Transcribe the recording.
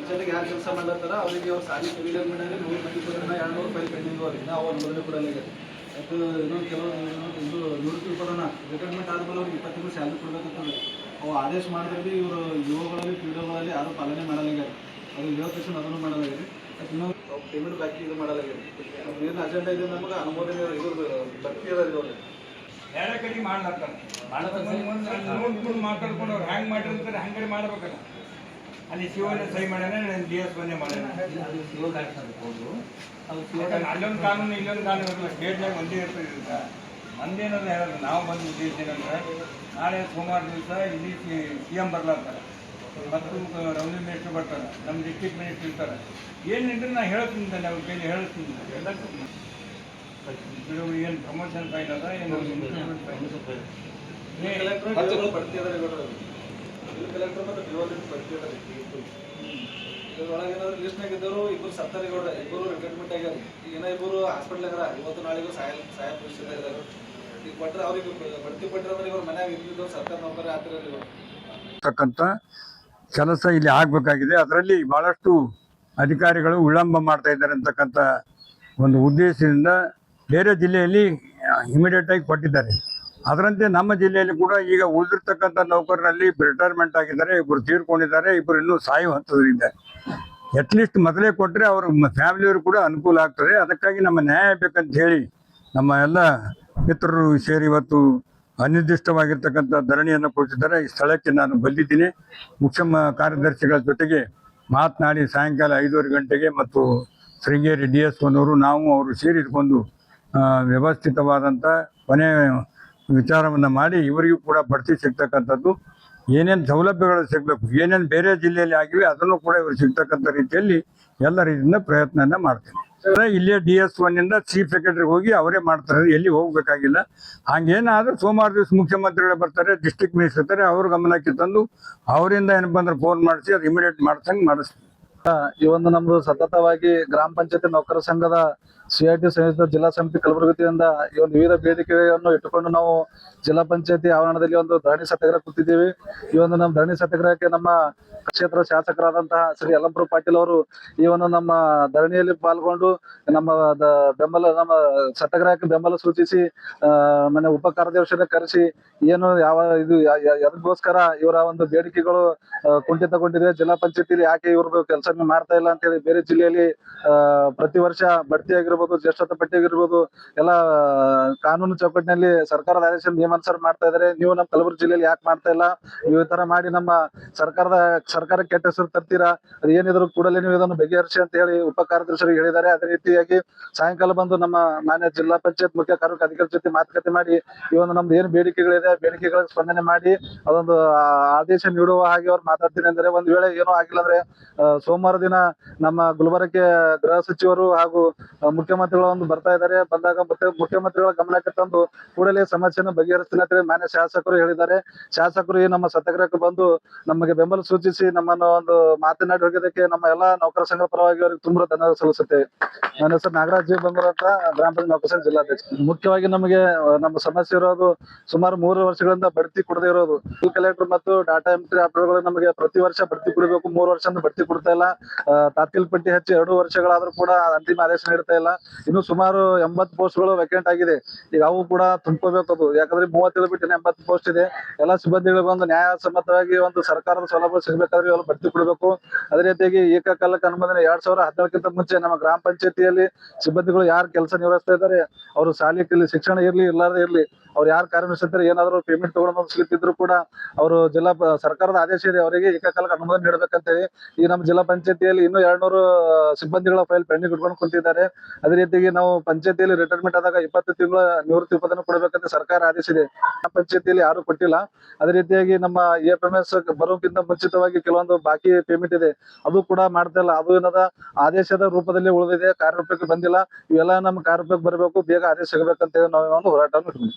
ಅರ್ಜೆಂಟಿಗೆ ಯಾರು ಕೆಲಸ ಮಾಡ್ಲತ್ತಾರ ಅವರಿಗೆ ಅವ್ರು ಸಾಲಿ ಕರೀಡರ್ ಮಾಡಿ 100 ಮಂದಿ ಕೊಡೋಣ 200 ಫೈಲ್ ಪೆಂಡಿಂಗ್ ಅವ್ರಿಗೆ ನಾವು ಅವ್ರು ಮೊದಲೇ ಕೊಡಲ್ಲ ಈಗ ಅದು ಇನ್ನೊಂದು ಕೆಲವು ಇದು ನಿವೃತ್ತಿ ಕೊಡೋಣ ರಿಟೈರ್ಮೆಂಟ್ ಆದಮೇಲೆ ಅವ್ರಿಗೆ 20 ತಿಂಗಳು ಸ್ಯಾಲ್ರಿ ಕೊಡಬೇಕಂತಂದ್ರೆ ಅವು ಆದೇಶ ಮಾಡಿದ್ರೆ ಇವರು ಯುವಗಳಲ್ಲಿ ಪಿ.ಡಿ.ಒಗಳಲ್ಲಿ ಯಾರೂ ಪಾಲನೆ ಮಾಡಲ್ಲ ಈಗ ಅದು ಹೇಳೋ ತಕ್ಷಣ ಅದನ್ನು ಮಾಡಲ್ಲ ಈಗ ಅದು ಇನ್ನೊಂದು ಪೇಮೆಂಟ್ ಬಾಕಿ ಇದು ಮಾಡಲ್ಲ ಈಗ ಏನು ಅಜೆಂಡಾ ಇದೆ ನಮಗೆ ಅನುಮೋದನೆ ಇದು ಭಕ್ತಿ ಅದ ಇದು ಬೇರೆ ಕಡೆ ಮಾಡ್ಲಾರ್ತಾರೆ ಮಾತಾಡ್ಕೊಂಡು ಅವ್ರು ಹ್ಯಾಂಗ್ ಮಾಡಿರ್ತಾರೆ ಹಂಗೆ ಮಾಡ್ಬೇಕಲ್ಲ ಅಲ್ಲಿ ಶಿವನ ಸಹಿ ಮಾಡ್ಯಾನ DS ಬಂದೇ ಮಾಡ್ಯಾನ ಅಲ್ಲೊಂದು ಕಾನೂನು ಇಲ್ಲೊಂದು ಕಾನೂನು ಇರಲ್ಲ ಸ್ಟೇಟ್ನಾಗ ಒಂದೇ ಇರ್ತದೆ ಮಂದೇನಂದ್ರೆ ಹೇಳಲ್ಲ ನಾವು ಬಂದು ಉದ್ದೇಶ ಏನಂದ್ರೆ ನಾಳೆ ಸೋಮವಾರ ದಿವಸ ಇಲ್ಲಿ CM ಬರ್ಲಾರ್ತಾರೆ ಮತ್ತು ರೆವಿನ್ಯೂ ಮಿನಿಸ್ಟರ್ ಬರ್ತಾರೆ ನಮ್ಮ ಡಿಸ್ಟ್ರಿಕ್ಟ್ ಮಿನಿಸ್ಟರ್ ಇರ್ತಾರೆ ಏನಿದ್ರೆ ನಾನು ಹೇಳ್ತೀನಿ ಅವ್ರ ಕೈಲಿ ಹೇಳ್ತೀನಿ ಏನು ಪ್ರಮೋಷನ್ ಫೈಲ್ ಅದ ಏನು ಕಲೆಕ್ಟರ್ ಮತ್ತು ಡಿವೋಲೆಂಟ್ ಬರ್ತಿದ್ದಾರೆ ಒಳಗೇನಾದ್ರು ಲಿಸ್ಟ್ನಾಗ ಇದ್ದವರು ಇಬ್ಬರು ಸತ್ತರಿಗೌಡ ಇಬ್ಬರು ರಿಟೈರ್ಮೆಂಟ್ ಆಗ್ಯಾರ ಈಗ ಏನೋ ಇಬ್ಬರು ಹಾಸ್ಪಿಟ್ಲ್ ಆಗ್ಯಾರ ಇವತ್ತು ನಾಳೆಗೂ ಸಾಯ ಪರಿಸ್ಥಿತಿ ಇದ್ದಾರೆ ಈಗ ಕೊಟ್ಟರೆ ಅವ್ರಿಗೆ ಬಡ್ತಿ ಕೊಟ್ಟರೆ ಅಂದ್ರೆ ಇವ್ರ ಮನ್ಯಾಗ ಇದ್ದಿದ್ದವ್ರು ಸರ್ಕಾರ ನೌಕರಿ ಆಗ್ತಿರಲಿಲ್ಲ ತಕ್ಕಂಥ ಕೆಲಸ ಇಲ್ಲಿ ಆಗಬೇಕಾಗಿದೆ. ಅದರಲ್ಲಿ ಬಹಳಷ್ಟು ಅಧಿಕಾರಿಗಳು ವಿಳಂಬ ಮಾಡ್ತಾ ಇದ್ದಾರೆ ಅಂತಕ್ಕಂಥ ಒಂದು ಉದ್ದೇಶದಿಂದ ಬೇರೆ ಜಿಲ್ಲೆಯಲ್ಲಿ ಇಮಿಡಿಯೇಟ್ ಆಗಿ ಕೊಟ್ಟಿದ್ದಾರೆ. ಅದರಂತೆ ನಮ್ಮ ಜಿಲ್ಲೆಯಲ್ಲಿ ಕೂಡ ಈಗ ಉಳಿದಿರ್ತಕ್ಕಂಥ ನೌಕರರಲ್ಲಿ ರಿಟೈರ್ಮೆಂಟ್ ಆಗಿದ್ದಾರೆ, ಇಬ್ಬರು ತೀರ್ಕೊಂಡಿದ್ದಾರೆ, ಇಬ್ಬರು ಇನ್ನೂ ಸಾಯೋ ಹಂತದಲ್ಲಿದ್ದಾರೆ. ಅಟ್ಲೀಸ್ಟ್ ಮೊದಲೇ ಕೊಟ್ಟರೆ ಅವ್ರ ಫ್ಯಾಮಿಲಿಯವರು ಕೂಡ ಅನುಕೂಲ ಆಗ್ತದೆ. ಅದಕ್ಕಾಗಿ ನಮ್ಮ ನ್ಯಾಯ ಬೇಕಂತ ಹೇಳಿ ನಮ್ಮ ಎಲ್ಲ ಮಿತ್ರರು ಸೇರಿ ಇವತ್ತು ಅನಿರ್ದಿಷ್ಟವಾಗಿರ್ತಕ್ಕಂಥ ಧರಣಿಯನ್ನು ಕೊಡ್ತಿದ್ದಾರೆ. ಈ ಸ್ಥಳಕ್ಕೆ ನಾನು ಬಂದಿದ್ದೀನಿ. ಮುಖ್ಯ ಕಾರ್ಯದರ್ಶಿಗಳ ಜೊತೆಗೆ ಮಾತನಾಡಿ ಸಾಯಂಕಾಲ 5:30 ಗಂಟೆಗೆ ಮತ್ತು ಶೃಂಗೇರಿ DS1ಅವರು ನಾವು ಅವರು ಸೇರಿಕೊಂಡು ವ್ಯವಸ್ಥಿತವಾದಂಥ ಕೊನೆ ವಿಚಾರವನ್ನು ಮಾಡಿ ಇವರಿಗೂ ಕೂಡ ಬಡ್ತಿ ಸಿಗ್ತಕ್ಕಂಥದ್ದು, ಏನೇನು ಸೌಲಭ್ಯಗಳು ಸಿಗಬೇಕು, ಏನೇನು ಬೇರೆ ಜಿಲ್ಲೆಯಲ್ಲಿ ಆಗಿವೆ ಅದನ್ನು ಕೂಡ ಇವರು ಸಿಗ್ತಕ್ಕಂಥ ರೀತಿಯಲ್ಲಿ ಎಲ್ಲ ರೀತಿಯಿಂದ ಪ್ರಯತ್ನ ಮಾಡ್ತೀನಿ. ಇಲ್ಲೇ DS1ಇಂದ ಚೀಫ್ ಸೆಕ್ರೆಟರಿ ಹೋಗಿ ಅವರೇ ಮಾಡ್ತಾರೆ, ಎಲ್ಲಿ ಹೋಗ್ಬೇಕಾಗಿಲ್ಲ. ಹಂಗೇನಾದ್ರೂ ಸೋಮವಾರ ದಿವಸ ಮುಖ್ಯಮಂತ್ರಿಗಳು ಬರ್ತಾರೆ, ಡಿಸ್ಟ್ರಿಕ್ಟ್ ಮಿನಿಸ್ಟರ್ ಇರ್ತಾರೆ, ಅವ್ರ ಗಮನಕ್ಕೆ ತಂದು ಅವರಿಂದ ಏನಪ್ಪ ಅಂದ್ರೆ ಫೋನ್ ಮಾಡಿಸಿ ಅದು ಇಮಿಡಿಯೇಟ್ ಮಾಡ್ಸಂಗೆ ಮಾಡಿಸ್ತೀವಿ. ಈ ಒಂದು ನಮ್ದು ಸತತವಾಗಿ ಗ್ರಾಮ ಪಂಚಾಯತಿ ನೌಕರ ಸಂಘದ CIT ಸಂಯುಕ್ತ ಜಿಲ್ಲಾ ಸಮಿತಿ ಕಲಬುರಗಿಯಿಂದ ಈ ಒಂದು ವಿವಿಧ ಬೇಡಿಕೆಗಳನ್ನು ಇಟ್ಟುಕೊಂಡು ನಾವು ಜಿಲ್ಲಾ ಪಂಚಾಯತಿ ಆವರಣದಲ್ಲಿ ಒಂದು ಧರಣಿ ಸತ್ಯಾಗ್ರಹ ಕೂತಿದ್ದೀವಿ. ಈ ಒಂದು ನಮ್ಮ ಧರಣಿ ಸತ್ಯಾಗ್ರಹಕ್ಕೆ ನಮ್ಮ ಕ್ಷೇತ್ರ ಶಾಸಕರಾದಂತಹ ಶ್ರೀ ಯಲ್ಲಂಪುರ ಪಾಟೀಲ್ ಅವರು ಈ ಒಂದು ನಮ್ಮ ಧರಣಿಯಲ್ಲಿ ಪಾಲ್ಗೊಂಡು ನಮ್ಮ ನಮ್ಮ ಸತ್ಯಾಗ್ರಹಕ್ಕೆ ಬೆಂಬಲ ಸೂಚಿಸಿ ಮನೆ ಉಪ ಕಾರ್ಯದರ್ಶಿಯನ್ನು ಕರೆಸಿ ಏನು ಯಾವ ಇದು ಅದಕ್ಕೋಸ್ಕರ ಇವರ ಒಂದು ಬೇಡಿಕೆಗಳು ಕುಂಠಿತಗೊಂಡಿದೆ, ಜಿಲ್ಲಾ ಪಂಚಾಯತಿಯಲ್ಲಿ ಯಾಕೆ ಇವ್ರದ್ದು ಕೆಲಸ ಮಾಡ್ತಾ ಇಲ್ಲ ಅಂತ ಹೇಳಿ ಬೇರೆ ಜಿಲ್ಲೆಯಲ್ಲಿ ಪ್ರತಿ ವರ್ಷ ಬಡ್ತಿ ಆಗಿರ್ಬೋದು, ಜ್ಯೇಷ್ಠತಾ ಪಟ್ಟಿ ಆಗಿರ್ಬೋದು ಎಲ್ಲ ಕಾನೂನು ಚೌಕಟ್ಟಿನಲ್ಲಿ ಸರ್ಕಾರದ ಆದೇಶ ನಿಯಮಾನುಸಾರ ಮಾಡ್ತಾ ಇದ್ದಾರೆ. ನೀವು ನಮ್ಮ ಕಲಬುರಗಿ ಜಿಲ್ಲೆಯಲ್ಲಿ ಯಾಕೆ ಮಾಡ್ತಾ ಇಲ್ಲ? ನೀವು ಈ ತರ ಮಾಡಿ ನಮ್ಮ ಸರ್ಕಾರಕ್ಕೆ ಕೆಟ್ಟ ಹೆಸರು ತರ್ತೀರಾ, ಅದು ಏನಿದ್ರು ಕೂಡಲೇ ನೀವು ಇದನ್ನು ಬಗೆಹರಿಸಿ ಅಂತ ಹೇಳಿ ಉಪ ಕಾರ್ಯದರ್ಶಿಗಳಿಗೆ ಹೇಳಿದ್ದಾರೆ. ಅದೇ ರೀತಿಯಾಗಿ ಸಾಯಂಕಾಲ ಬಂದು ನಮ್ಮ ಮಾನ್ಯ ಜಿಲ್ಲಾ ಪಂಚಾಯತ್ ಮುಖ್ಯ ಕಾರ್ಯಕಾರಿ ಜೊತೆ ಮಾತುಕತೆ ಮಾಡಿ ಈ ಒಂದು ನಮ್ದು ಏನು ಬೇಡಿಕೆಗಳಿದೆ ಬೇಡಿಕೆಗಳಿಗೆ ಸ್ಪಂದನೆ ಮಾಡಿ ಅದೊಂದು ಆದೇಶ ನೀಡುವ ಹಾಗೆ ಅವ್ರು ಮಾತಾಡ್ತೀನಿ ಅಂದ್ರೆ, ಒಂದ್ ವೇಳೆ ಏನೋ ಆಗಿಲ್ಲ ಅಂದ್ರೆ ಸೋಮವಾರ ದಿನ ನಮ್ಮ ಗುಲ್ಬರ್ಗಕ್ಕೆ ಗೃಹ ಸಚಿವರು ಹಾಗೂ ಮುಖ್ಯಮಂತ್ರಿಗಳ ಒಂದು ಬರ್ತಾ ಇದ್ದಾರೆ. ಬಂದಾಗ ಮುಖ್ಯಮಂತ್ರಿಗಳ ಗಮನಕ್ಕೆ ತಂದು ಕೂಡಲೇ ಸಮಸ್ಯೆಯನ್ನು ಬಗೆಹರಿಸ್ತೀನಿ ಅಂತ ಮಾನ್ಯ ಶಾಸಕರು ಹೇಳಿದ್ದಾರೆ. ಶಾಸಕರು ಈ ನಮ್ಮ ಸತ್ಯಾಗ್ರಹಕ್ಕೆ ಬಂದು ನಮಗೆ ಬೆಂಬಲ ಸೂಚಿಸಿ ನಮ್ಮನ್ನು ಒಂದು ಮಾತನಾಡಿ ಹೋಗಿದ್ದಕ್ಕೆ ನಮ್ಮ ಎಲ್ಲಾ ನೌಕರ ಸಂಘ ಪರವಾಗಿ ಅವರಿಗೆ ತುಂಬಾ ಧನ್ಯವಾದ ಸಲ್ಲಿಸುತ್ತೇವೆ. ನನ್ನ ಹೆಸರು ನಾಗರಾಜ್ ಜಿ ಬಂಗೂರ್ ಅಂತ, ಗ್ರಾಮ ಪಂಚಾಯತ್ ನೌಕರ ಸಂಘ ಜಿಲ್ಲಾಧ್ಯಕ್ಷ. ಮುಖ್ಯವಾಗಿ ನಮಗೆ ನಮ್ಮ ಸಮಸ್ಯೆ ಇರೋದು ಸುಮಾರು 3 ವರ್ಷಗಳಿಂದ ಬಡ್ತಿ ಕೊಡದೇ ಇರೋದು. ಕಲೆಕ್ಟರ್ ಮತ್ತು ಡಾಟಾ ಎಂಟ್ರಿ ಆಪರೇಟರ್ಗಳು ನಮಗೆ ಪ್ರತಿ ವರ್ಷ ಬಡ್ತಿ ಕೊಡಬೇಕು, 3 ವರ್ಷದಿಂದ ಬಡ್ತಿ ಕೊಡ್ತಾ ಇಲ್ಲ. ತಾತ್ಕಾಲಿಕ ಪಟ್ಟಿ ಹಚ್ಚಿ 2 ವರ್ಷಗಳಾದ್ರೂ ಕೂಡ ಅಂತಿಮ ಆದೇಶ ನೀಡ್ತಾ ಇಲ್ಲ. ಇನ್ನು ಸುಮಾರು 80 ಪೋಸ್ಟ್ಗಳು ವೇಕೆಂಟ್ ಆಗಿದೆ. ಈಗ ಅವು ಕೂಡ ತುಂಬ್ಕೋಬೇಕು. ಅದು ಯಾಕಂದ್ರೆ 37 ಬಿಟ್ಟು 80 ಪೋಸ್ಟ್ ಇದೆ. ಎಲ್ಲಾ ಸಿಬ್ಬಂದಿಗಳಿಗೆ ಒಂದು ನ್ಯಾಯಸಮ್ಮತವಾಗಿ ಒಂದು ಸರ್ಕಾರದ ಸೌಲಭ್ಯ ಸಿಗಬೇಕಾದ್ರೆ ಇವರು ಬಡ್ತಿ ಕೊಡಬೇಕು. ಅದೇ ರೀತಿಯಾಗಿ ಏಕಕಾಲಕ್ಕೆ ಅನುಮೋದನೆ 2014ಕ್ಕಿಂತ ಮುಂಚೆ ನಮ್ಮ ಗ್ರಾಮ ಪಂಚಾಯತಿಯಲ್ಲಿ ಸಿಬ್ಬಂದಿಗಳು ಯಾರು ಕೆಲಸ ನಿರ್ವಹಿಸ್ತಾ ಇದ್ದಾರೆ, ಅವರು ಶಾಲೆಯಲ್ಲಿ ಶಿಕ್ಷಣ ಇರ್ಲಿ ಇರ್ಲಾರ್ದೇ ಇರ್ಲಿ, ಅವ್ರು ಯಾರು ಕಾರ್ಯನಿರ್ವಹಿಸ್ತಾರೆ ಏನಾದ್ರು ಪೇಮೆಂಟ್ ತಗೊಂಡು ಸಿಗುತ್ತಿದ್ರು ಕೂಡ ಅವರು ಸರ್ಕಾರದ ಆದೇಶ ಇದೆ, ಅವರಿಗೆ ಏಕಕಾಲಕ್ಕೆ ಅನುಮೋದನೆ ನೀಡಬೇಕಂತೇಳಿ ಈ ನಮ್ಮ ಜಿಲ್ಲಾ ಪಂಚಾಯತಿಯಲ್ಲಿ ಇನ್ನೂ 200 ಸಿಬ್ಬಂದಿಗಳ ಫೈಲ್ ಪೆಂಡಿಂಗ್ ಇಟ್ಕೊಂಡು ಕುಂತಿದ್ದಾರೆ. ಅದೇ ರೀತಿಯಾಗಿ ನಾವು ಪಂಚಾಯತಿಯಲ್ಲಿ ರಿಟೈರ್ಮೆಂಟ್ ಆದಾಗ 20 ತಿಂಗಳ ನಿವೃತ್ತಿ ಉಪದಾನ ಕೊಡಬೇಕಂತ ಸರ್ಕಾರ ಆದೇಶ ಇದೆ. ಪಂಚಾಯತಿಯಲ್ಲಿ ಯಾರು ಕೊಟ್ಟಿಲ್ಲ. ಅದೇ ರೀತಿಯಾಗಿ ನಮ್ಮ AFMS ಬರೋಕ್ಕಿಂತ ಮುಂಚಿತವಾಗಿ ಕೆಲವೊಂದು ಬಾಕಿ ಪೇಮೆಂಟ್ ಇದೆ, ಅದು ಕೂಡ ಮಾಡ್ತಾ ಇಲ್ಲ. ಅದು ಏನದ ಆದೇಶದ ರೂಪದಲ್ಲಿ ಉಳಿದಿದೆ, ಕಾರ್ಯರೂಪಕ್ಕೆ ಬಂದಿಲ್ಲ. ಇವೆಲ್ಲ ನಮ್ಮ ಕಾರ್ಯರೂಪಕ್ಕೆ ಬರಬೇಕು, ಬೇಗ ಆದೇಶ ಸಿಗಬೇಕಂತ ಹೇಳಿ ನಾವು ಹೋರಾಟವನ್ನು